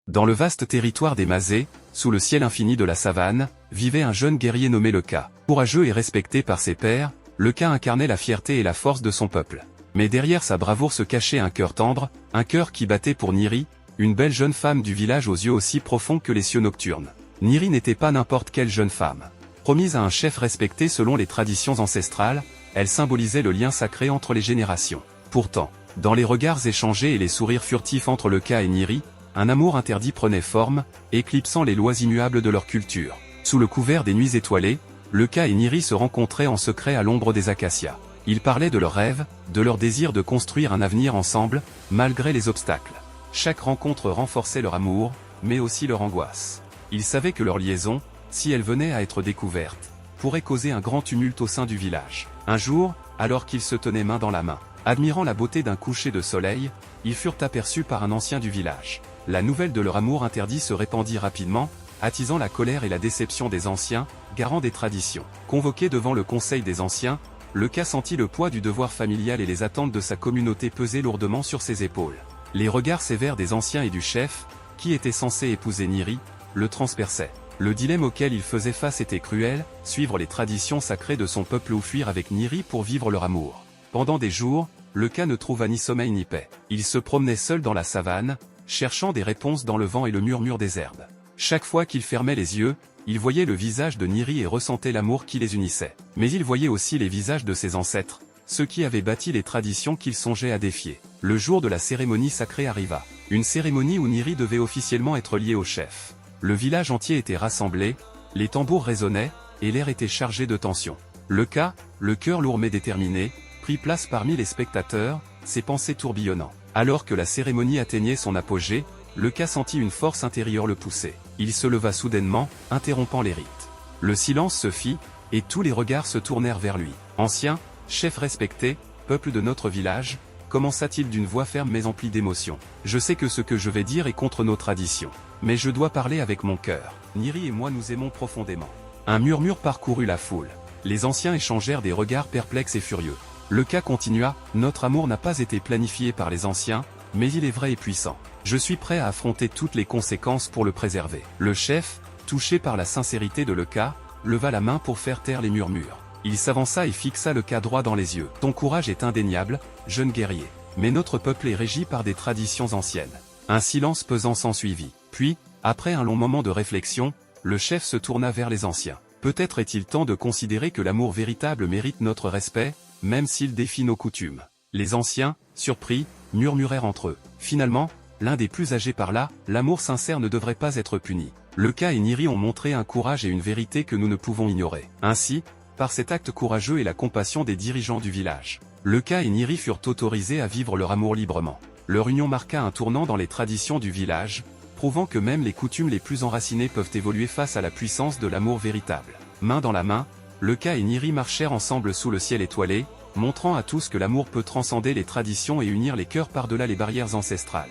Dans le vaste territoire des Mazés, sous le ciel infini de la savane, vivait un jeune guerrier nommé Leka. Courageux et respecté par ses pairs, Leka incarnait la fierté et la force de son peuple. Mais derrière sa bravoure se cachait un cœur tendre, un cœur qui battait pour Niri, une belle jeune femme du village aux yeux aussi profonds que les cieux nocturnes. Niri n'était pas n'importe quelle jeune femme. Promise à un chef respecté selon les traditions ancestrales, elle symbolisait le lien sacré entre les générations. Pourtant, dans les regards échangés et les sourires furtifs entre Leka et Niri, un amour interdit prenait forme, éclipsant les lois immuables de leur culture. Sous le couvert des nuits étoilées, Leka et Niri se rencontraient en secret à l'ombre des acacias. Ils parlaient de leurs rêves, de leur désir de construire un avenir ensemble, malgré les obstacles. Chaque rencontre renforçait leur amour, mais aussi leur angoisse. Ils savaient que leur liaison, si elle venait à être découverte, pourrait causer un grand tumulte au sein du village. Un jour, alors qu'ils se tenaient main dans la main, admirant la beauté d'un coucher de soleil, ils furent aperçus par un ancien du village. La nouvelle de leur amour interdit se répandit rapidement, attisant la colère et la déception des anciens, garants des traditions. Convoqué devant le conseil des anciens, Leka sentit le poids du devoir familial et les attentes de sa communauté peser lourdement sur ses épaules. Les regards sévères des anciens et du chef, qui était censé épouser Niri, le transperçaient. Le dilemme auquel il faisait face était cruel, suivre les traditions sacrées de son peuple ou fuir avec Niri pour vivre leur amour. Pendant des jours, Leka ne trouva ni sommeil ni paix. Il se promenait seul dans la savane, cherchant des réponses dans le vent et le murmure des herbes. Chaque fois qu'il fermait les yeux, il voyait le visage de Niri et ressentait l'amour qui les unissait. Mais il voyait aussi les visages de ses ancêtres, ceux qui avaient bâti les traditions qu'il songeait à défier. Le jour de la cérémonie sacrée arriva. Une cérémonie où Niri devait officiellement être lié au chef. Le village entier était rassemblé, les tambours résonnaient, et l'air était chargé de tension. Leka, le cœur lourd mais déterminé, prit place parmi les spectateurs, ses pensées tourbillonnant. Alors que la cérémonie atteignait son apogée, Leka sentit une force intérieure le pousser. Il se leva soudainement, interrompant les rites. Le silence se fit, et tous les regards se tournèrent vers lui. Ancien, chef respecté, peuple de notre village, commença-t-il d'une voix ferme mais emplie d'émotion. Je sais que ce que je vais dire est contre nos traditions. Mais je dois parler avec mon cœur. Niri et moi nous aimons profondément. Un murmure parcourut la foule. Les anciens échangèrent des regards perplexes et furieux. Leka continua, notre amour n'a pas été planifié par les anciens, mais il est vrai et puissant. Je suis prêt à affronter toutes les conséquences pour le préserver. Le chef, touché par la sincérité de Leka, leva la main pour faire taire les murmures. Il s'avança et fixa Leka droit dans les yeux. Ton courage est indéniable, jeune guerrier. Mais notre peuple est régi par des traditions anciennes. Un silence pesant s'ensuivit. Puis, après un long moment de réflexion, le chef se tourna vers les anciens. Peut-être est-il temps de considérer que l'amour véritable mérite notre respect, même s'il défie nos coutumes. Les anciens, surpris, murmurèrent entre eux. Finalement, l'un des plus âgés parla, l'amour sincère ne devrait pas être puni. Leka et Niri ont montré un courage et une vérité que nous ne pouvons ignorer. Ainsi, par cet acte courageux et la compassion des dirigeants du village, Leka et Niri furent autorisés à vivre leur amour librement. Leur union marqua un tournant dans les traditions du village, prouvant que même les coutumes les plus enracinées peuvent évoluer face à la puissance de l'amour véritable. Main dans la main, Leka et Niri marchèrent ensemble sous le ciel étoilé, montrant à tous que l'amour peut transcender les traditions et unir les cœurs par-delà les barrières ancestrales.